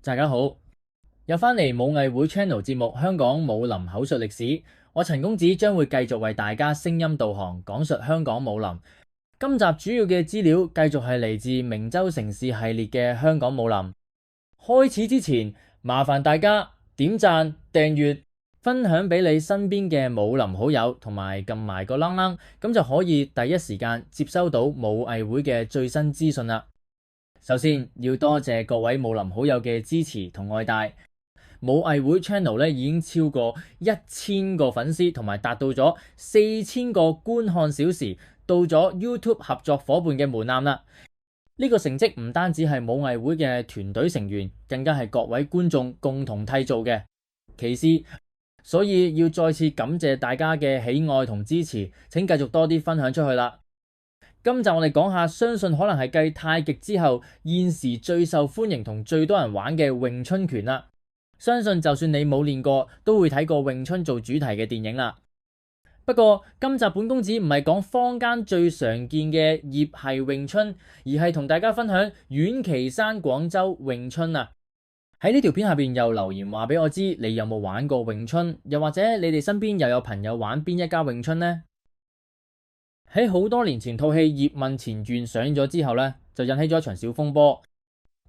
大家好，又返嚟武藝會 Channel 節目《香港武林口述歷史》，我陳公子將會繼續為大家聲音導航，講述香港武林。今集主要嘅資料繼續係嚟自明州城市系列嘅香港武林。開始之前，麻煩大家點讚、訂閱、分享俾你身邊嘅武林好友，同埋撳埋個啷啷，咁就可以第一時間接收到武藝會嘅最新資訊啦。首先要多謝各位武林好友嘅支持同愛戴，武藝會 channel 咧已經超過1000個粉絲，同埋達到咗4000個觀看小時，到咗 YouTube 合作夥伴嘅門檻啦。呢個成績唔單止係武藝會嘅團隊成員，更加係各位觀眾共同締造嘅奇事，所以要再次感謝大家嘅喜愛同支持，請繼續多啲分享出去啦。今集我哋講下，相信可能係繼太極之後，現時最受歡迎同最多人玩嘅詠春拳啦。相信就算你冇練過，都會睇過詠春做主題嘅電影啦。不過今集本公子唔係講坊間最常見嘅葉系詠春，而係同大家分享苑岐山廣州詠春啊。喺呢條片下邊又留言話俾我知，你有冇玩過詠春，又或者你哋身邊又有朋友玩邊一家詠春呢？喺好多年前套戲《葉問前傳》上映咗之後呢，就引起咗一場小風波。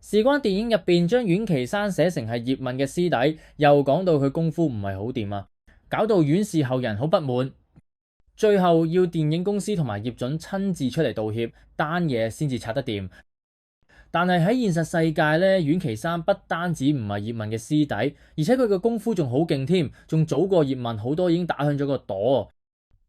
事關電影入邊將苑岐山寫成係葉問嘅師弟，又講到佢功夫唔係好掂啊，搞到苑氏後人好不滿。最後要電影公司同埋葉準親自出嚟道歉，單嘢先至拆得掂。但係喺現實世界呢，苑岐山不單止唔係葉問嘅師弟，而且佢嘅功夫仲好勁添，仲早過葉問好多，已經打響咗個朵。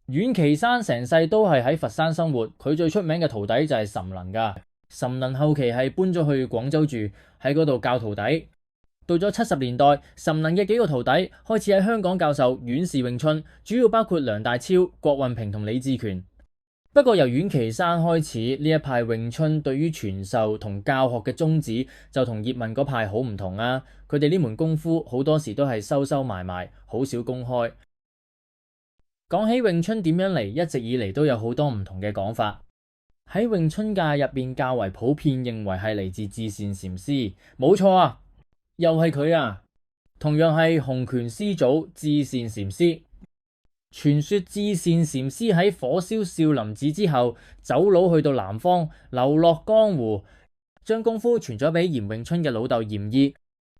苑岐山成世都係喺佛山生活，佢最出名嘅徒弟就係岑能噶。岑能後期係搬咗去廣州住，喺嗰度教徒弟。到咗70年代，岑能嘅幾個徒弟開始喺香港教授苑氏詠春，主要包括梁大超、郭運平同李志權。不過由苑岐山開始，呢一派詠春對於傳授同教學嘅宗旨就同葉問嗰派好唔同啊。佢哋呢門功夫好多時都係收收埋埋，好少公開。講起詠春點樣嚟，一直以嚟都有好多唔同嘅講法。喺詠春界入邊較為普遍認為係嚟自至善禪師，冇錯啊，又係佢啊，同樣係洪拳師祖至善禪師。傳說至善禪師喺火燒少林寺之後，走佬去到南方，流落江湖，將功夫傳咗俾嚴詠春嘅老豆嚴懿，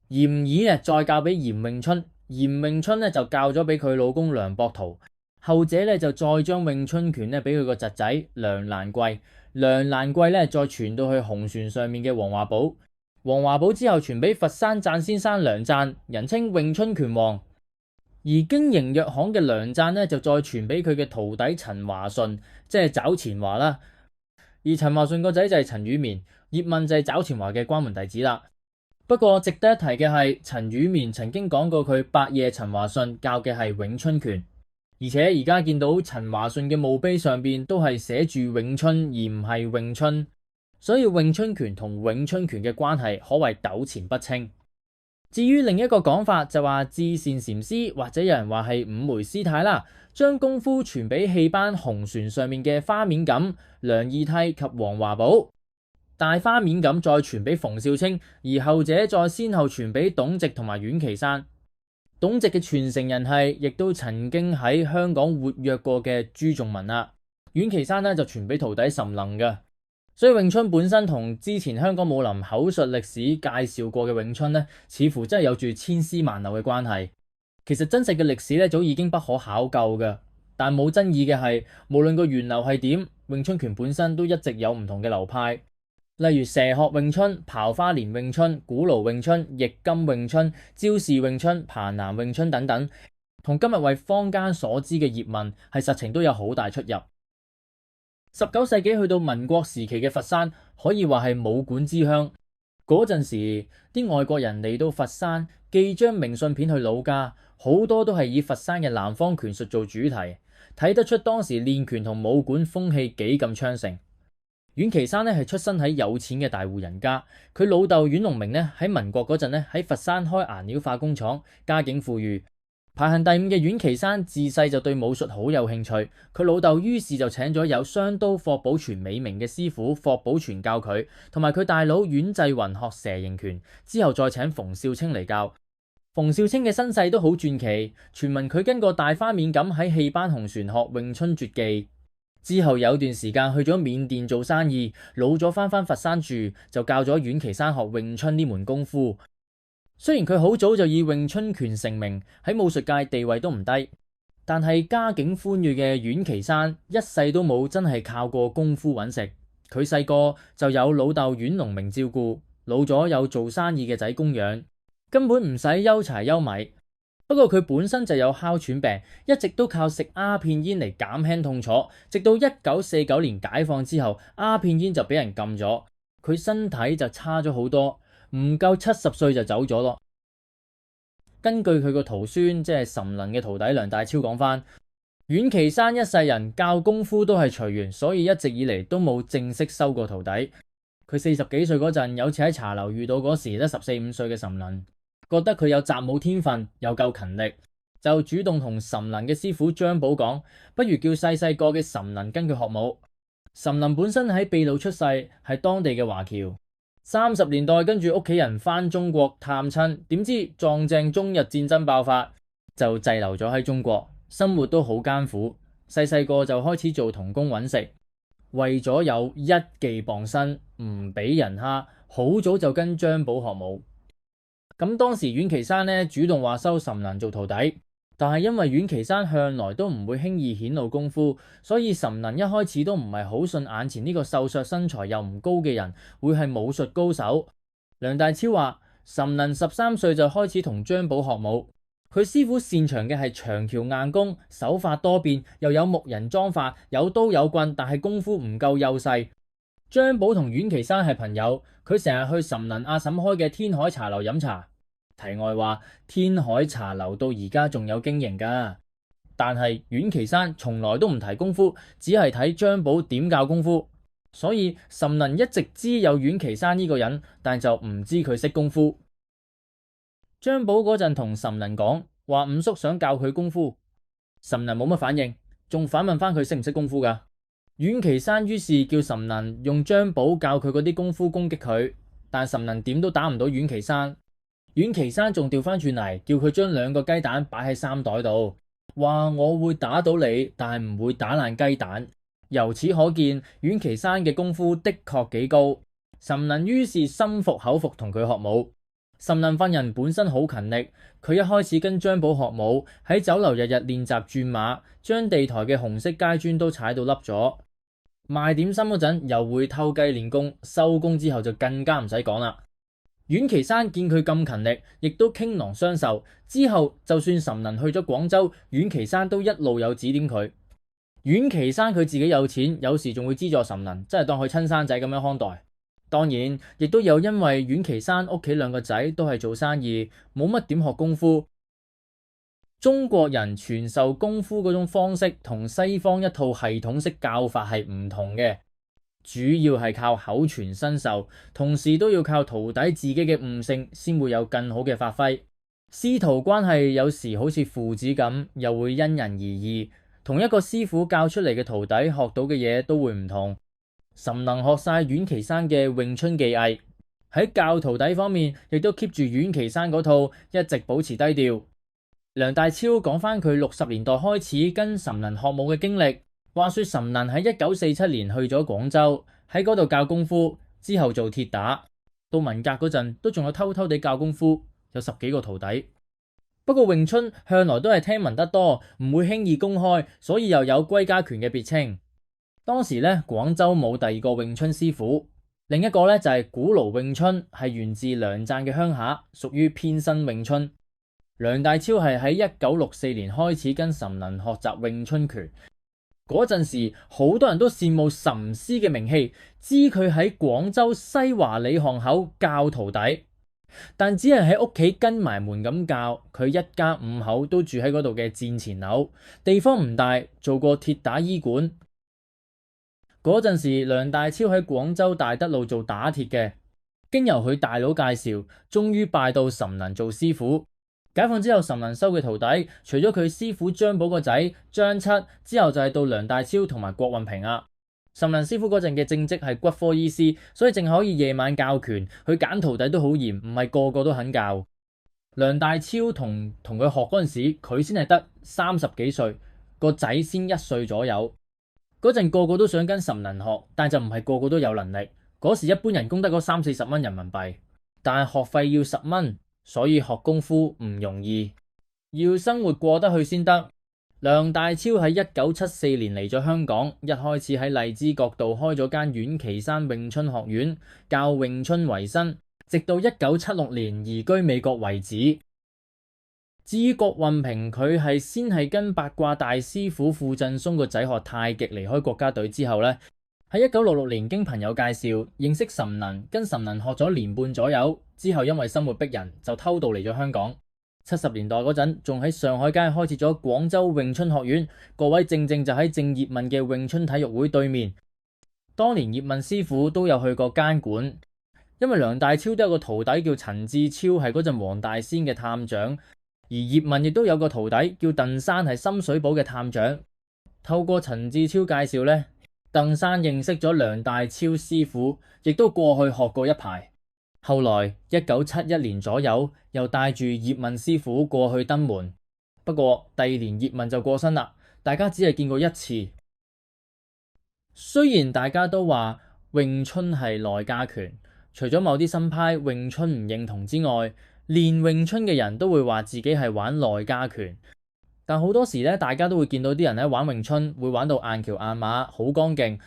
嚴懿啊再教俾嚴詠春，嚴詠春咧就教咗俾佢老公梁博圖。後者咧就再將詠春拳咧俾佢個侄仔梁蘭貴，梁蘭貴咧再傳到去紅船上面嘅黃華寶，黃華寶之後傳俾佛山贊先生梁贊，人稱詠春拳王。而經營藥行嘅梁贊咧就再傳俾佢嘅徒弟陳華順，即係找錢華啦。而陳華順個仔就係陳宇綿，葉問就係找錢華嘅關門弟子啦。不過值得一提嘅係，陳宇綿曾經講過佢伯爺陳華順教嘅係詠春拳。而且而家見到陳華順嘅墓碑上邊都係寫住詠春而唔係詠春，所以詠春拳同詠春拳嘅關係可謂糾纏不清。至於另一個講法就話至善禪師或者有人話係五枚師太啦，將功夫傳俾戲班紅船上面嘅花面錦、梁義替及黃華寶，大花面錦再傳俾馮少清，而後者再先後傳俾董直同埋苑岐山。董直嘅傳承人係，亦都曾經喺香港活躍過嘅朱仲文啦。苑岐山呢就傳俾徒弟岑能嘅，所以詠春本身同之前香港武林口述歷史介紹過嘅詠春呢，似乎真係有住千絲萬縷嘅關係。其實真實嘅歷史呢，早已經不可考究嘅，但冇爭議嘅係，無論個源流係點，詠春拳本身都一直有唔同嘅流派。例如蛇殼詠春、刨花連詠春、古爐詠春、易金詠春、招式詠春、彭南詠春等等，同今日為坊間所知嘅葉問係實情都有好大出入。19世紀去到民國時期嘅佛山，可以話係武館之鄉。嗰陣時啲外國人嚟到佛山，寄張明信片去老家，好多都係以佛山嘅南方拳術做主題，睇得出當時練拳同武館風氣幾咁昌盛。苑岐山咧係出身喺有錢嘅大戶人家，佢老豆苑龍明咧喺民國嗰陣咧喺佛山開顏料化工廠，家境富裕。排行第5嘅阮岐山自細就對武術好有興趣，佢老豆於是就請咗有雙刀霍寶全美名嘅師傅霍寶全教佢，同埋佢大佬阮濟雲學蛇形拳，之後再請馮少清嚟教。馮少清嘅身世都好傳奇，傳聞佢跟個大花面咁喺戲班紅船學詠春絕技，之後有段時間去咗緬甸做生意，老咗翻佛山住，就教咗阮岐山學詠春呢門功夫。雖然佢好早就以詠春拳成名，喺武術界地位都唔低，但係家境寬裕嘅阮岐山一世都冇真係靠過功夫揾食。佢細個就有老豆阮龍明照顧，老咗有做生意嘅仔供養，根本唔使憂柴憂米。不過佢本身就有哮喘病，一直都靠食鴉片煙嚟減輕痛楚，直到1949年解放之後，鴉片煙就俾人禁咗，佢身體就差咗好多。唔夠70歲就走咗咯。根據佢個徒孫即係岑能嘅徒弟梁大超講翻，阮岐山一世人教功夫都係隨緣，所以一直以嚟都冇正式收過徒弟。佢40幾歲嗰陣，有次喺茶樓遇到嗰時得14、15歲嘅岑能，覺得佢有習武天分，又夠勤力，就主動同岑能嘅師傅張寶講，不如叫細個嘅岑能跟佢學武。岑能本身喺秘魯出世，係當地嘅華僑。30年代跟住屋企人返中國探親，點知撞正中日戰爭爆發，就滯留咗喺中國，生活都好艱苦。細個就開始做童工揾食，為咗有一技傍身，唔俾人蝦，好早就跟張寶學武。咁當時阮岐山呢主動話收岑能做徒弟，但係因為阮岐山向來都唔會輕易顯露功夫，所以岑能一開始都唔係好信眼前呢個瘦削身材又唔高嘅人會係武術高手。梁大超話岑能13歲就開始同張寶學武，佢師傅擅長嘅係長橋硬功，手法多變，又有木人樁法，有刀有棍，但係功夫唔夠幼細。張寶同阮岐山係朋友，佢成日去岑能阿嬸開嘅天海茶樓飲茶。題外話，天海茶樓到而家仲有經營噶，但係阮岐山從來都唔提功夫，只係睇張寶點教功夫。所以岑能一直知有阮岐山呢個人，但就唔知佢識功夫。張寶嗰陣同岑能講話五叔想教佢功夫，岑能冇乜反應，仲反問翻佢識唔識功夫噶。阮岐山於是叫岑能用張寶教佢嗰啲功夫攻擊佢，但岑能點都打唔到阮岐山。阮岐山仲調翻轉嚟，叫佢將2個雞蛋擺喺衫袋度，話我會打到你，但係唔會打爛雞蛋。由此可見，阮岐山嘅功夫的確幾高。岑能於是心服口服同佢學武。岑能份人本身好勤力，佢一開始跟張寶學武，喺酒樓日日練習轉馬，將地台嘅紅色階磚都踩到凹咗。賣點心嗰陣又會偷雞練功，收工之後就更加唔使講啦。阮岐山見佢咁勤力，亦都傾囊相授。之後就算岑能去咗廣州，阮岐山都一路有指點佢。阮岐山佢自己有錢，有時仲會資助岑能，真係當佢親生仔咁樣看待。當然，亦都有因為阮岐山屋企2個仔都係做生意，冇乜點學功夫。中國人傳授功夫嗰種方式同西方一套系統式教法係唔同嘅。主要係靠口傳身授，同時都要靠徒弟自己嘅悟性，先會有更好嘅發揮。師徒關係有時好似父子咁，又會因人而異。同一個師傅教出嚟嘅徒弟學到嘅嘢都會唔同。岑能學晒阮岐山嘅詠春技藝，喺教徒弟方面亦都 keep 住阮岐山嗰套，一直保持低調。梁大超講翻佢60年代開始跟岑能學武嘅經歷。話說岑能喺1947年去咗廣州，喺嗰度教功夫，之後做鐵打。到文革嗰陣都仲有偷偷地教功夫，有10幾個徒弟。不過詠春向來都係聽聞得多，唔會輕易公開，所以又有歸家拳嘅別稱。當時呢，廣州冇第2個詠春師傅，另一個呢就係古爐詠春，係源自良贊嘅鄉下，屬於偏新詠春。梁大超係喺1964年開始跟岑能學習詠春拳。嗰陣時，好多人都羨慕岑師嘅名氣，知佢喺廣州西華里巷口教徒弟，但只係喺屋企跟埋門咁教。佢一家5口都住喺嗰度嘅戰前樓，地方唔大，做過鐵打醫館。嗰陣時，梁大超喺廣州大德路做打鐵嘅，經由佢大佬介紹，終於拜到岑能做師傅。解放之後，岑能收嘅徒弟，除咗佢師傅張寶個仔張七之後，就係到梁大超同埋郭運平啊。岑能師傅嗰陣嘅正職係骨科醫師，所以淨係可以夜晚教拳。佢揀徒弟都好嚴，唔係個個都肯教。梁大超同佢學嗰陣時，佢先係得30幾歲，個仔先1歲左右。嗰陣個個都想跟岑能學，但就唔係個個都有能力。嗰時一般人工得嗰30-40蚊人民幣，但係學費要10蚊，所以學功夫唔容易，要生活過得去先得。梁大超喺1974年嚟咗香港，一開始喺荔枝角道開咗間苑岐山詠春學院，教詠春為生，直到1976年移居美國為止。至於郭運平，佢係先係跟八卦大師傅傅振松個仔學太極，離開國家隊之後呢，喺1966年經朋友介紹認識岑能，跟岑能學咗年半左右，之後因為生活逼人，就偷渡嚟咗香港。70年代嗰陣，仲喺上海街開設咗廣州詠春學院，個位正正就喺鄭葉問嘅詠春體育會對面。當年葉問師傅都有去過監管，因為梁大超都有個徒弟叫陳志超，係嗰陣黃大仙嘅探長，而葉問亦都有個徒弟叫鄧山，係深水埗嘅探長。透過陳志超介紹呢，鄧山認識咗梁大超師傅，亦都過去學過一排。後來1971年左右，又帶住葉問師傅過去登門。不過第2年葉問就過身啦，大家只係見過一次。雖然大家都話詠春係內家拳，除咗某啲新派詠春唔認同之外，練詠春嘅人都會話自己係玩內家拳。但好多時咧，大家都會見到啲人喺玩詠春會玩到硬橋硬馬，好剛勁。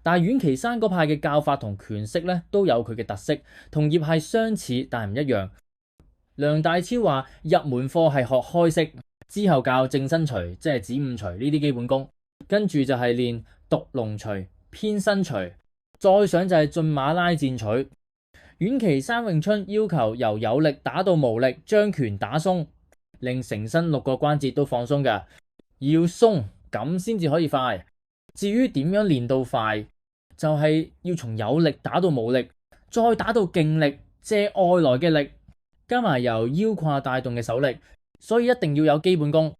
但係苑岐山嗰派嘅教法同拳式咧都有佢嘅特色，同葉係相似但係唔一樣。梁大超話入門課係學開式，之後教正身錘，即係子午錘呢啲基本功，跟住就係練獨龍錘、偏身錘，再上就係駿馬拉箭錘。苑岐山詠春要求由有力打到無力，將拳打鬆，令成身6個關節都放鬆嘅，要鬆咁先至可以快。至於點樣練到快，就係要從有力打到無力，再打到勁力，借外來嘅力，加埋由腰胯帶動嘅手力，所以一定要有基本功。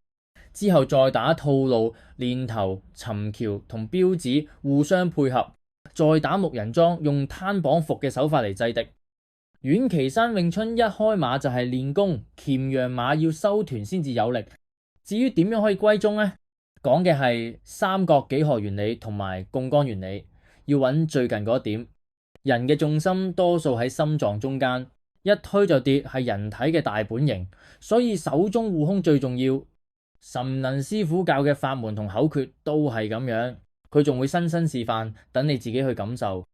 之後再打套路、練頭、尋橋同標指互相配合，再打木人樁，用攤綁伏嘅手法嚟制敵。苑岐山詠春一開馬就係練功，鉗羊馬要收團先至有力。至於點樣可以歸宗呢？講嘅係三角幾何原理同埋槓桿原理，要揾最近嗰一點。人嘅重心多數喺心臟中間，一推就跌係人體嘅大本營，所以手中護胸最重要。岑能師傅教嘅法門同口訣都係咁樣，佢仲會親身示範，等你自己去感受。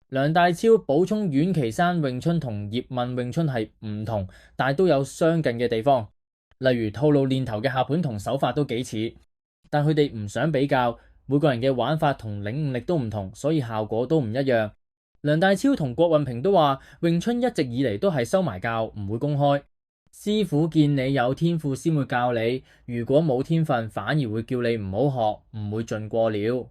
梁大超補充苑岐山詠春同葉問詠春係唔同，但係都有相近嘅地方，例如套路練頭嘅下盤同手法都幾似。但佢哋唔想比較，每個人嘅玩法同領悟力都唔同，所以效果都唔一樣。梁大超同郭運平都話，詠春一直以嚟都係收埋教，唔會公開。師傅見你有天賦先會教你，如果冇天分，反而會叫你唔好學，唔會盡過了。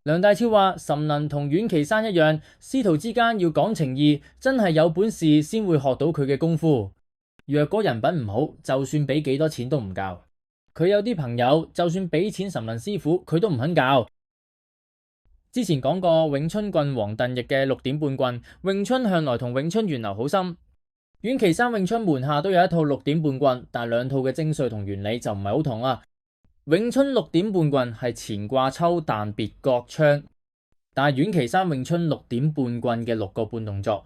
梁大超話，岑能同苑岐山一樣，師徒之間要講情義，真係有本事先會學到佢嘅功夫。若果人品唔好，就算俾幾多錢都唔教。佢有啲朋友就算俾錢岑能師傅，佢都唔肯教。之前講過詠春棍王鄧奕嘅6點半棍，詠春向來同詠春源流好深。苑岐山詠春門下都有一套6點半棍，但兩套嘅精髓同原理就唔係好同啊。詠春6點半棍係前掛抽但別角槍，但係苑岐山詠春6點半棍嘅6個半動作，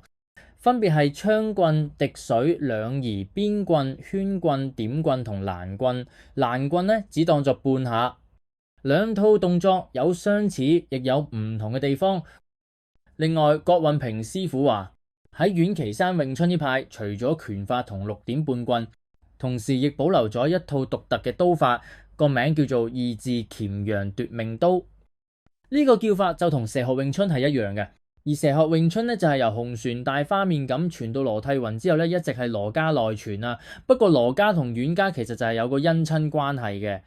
分別係槍棍、滴水、兩移、邊棍、圈棍、點棍同攔棍。攔棍呢只當作半下。兩套動作有相似，亦有唔同嘅地方。另外，郭運平師傅話喺苑岐山詠春呢派，除咗拳法同6點半棍，同時亦保留咗一套獨特嘅刀法，個名叫做二字鉗羊奪命刀。呢個叫法就同蛇學詠春係一樣嘅。而蛇學詠春呢，就係由洪船大花面咁傳到羅棣雲之後呢，一直係羅家內傳啊。不過羅家同苑家其實就係有個姻親關係嘅。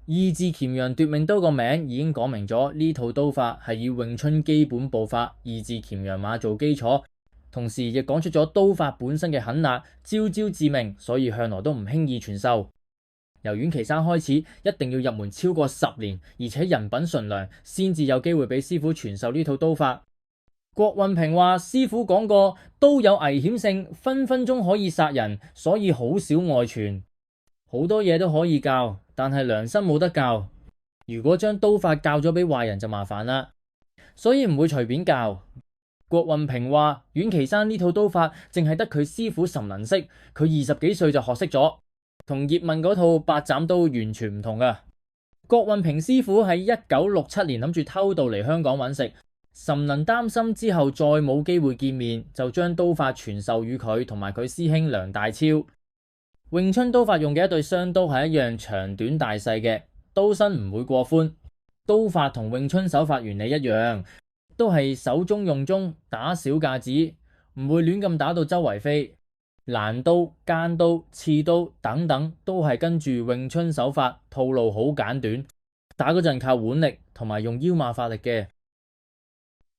二字鉗羊奪命刀個名已經講明咗，呢套刀法係以詠春基本步法二字鉗羊馬做基礎，同時亦講出咗刀法本身嘅狠辣，招招致命，所以向來都唔輕易傳授。由阮岐山開始，一定要入門超過10年，而且人品純良，先至有機會俾師傅傳授呢套刀法。郭運平話：師傅講過，刀有危險性，分分鐘可以殺人，所以好少外傳。好多嘢都可以教，但係良心冇得教。如果將刀法教咗俾壞人就麻煩啦，所以唔會隨便教。郭運平話：阮岐山呢套刀法淨係得佢師傅岑能識，佢20幾歲就學識咗，同葉問嗰套八斬刀完全唔同噶。郭運平師傅喺1967年諗住偷渡嚟香港揾食，岑能擔心之後再冇機會見面，就將刀法傳授予佢同埋佢師兄梁大超。詠春刀法用嘅一對雙刀係一樣長短大細嘅，刀身唔會過寬，刀法同詠春手法原理一樣，都係手中用中，打小架子，唔會亂咁打到周圍飛。攔刀、間刀、刺刀等等都係跟住詠春手法，套路好簡短，打嗰陣靠腕力同埋用腰馬發力嘅。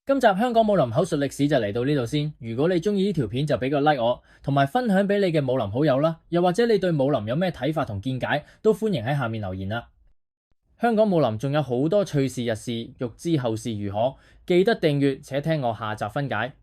今集香港武林口述歷史就嚟到呢度先。如果你中意呢條片就俾個 like 我，同埋分享俾你嘅武林好友啦。又或者你對武林有咩睇法同見解，都歡迎喺下面留言啦。香港武林仲有好多趣事軼事，欲知後事如何，記得訂閱且聽我下集分解。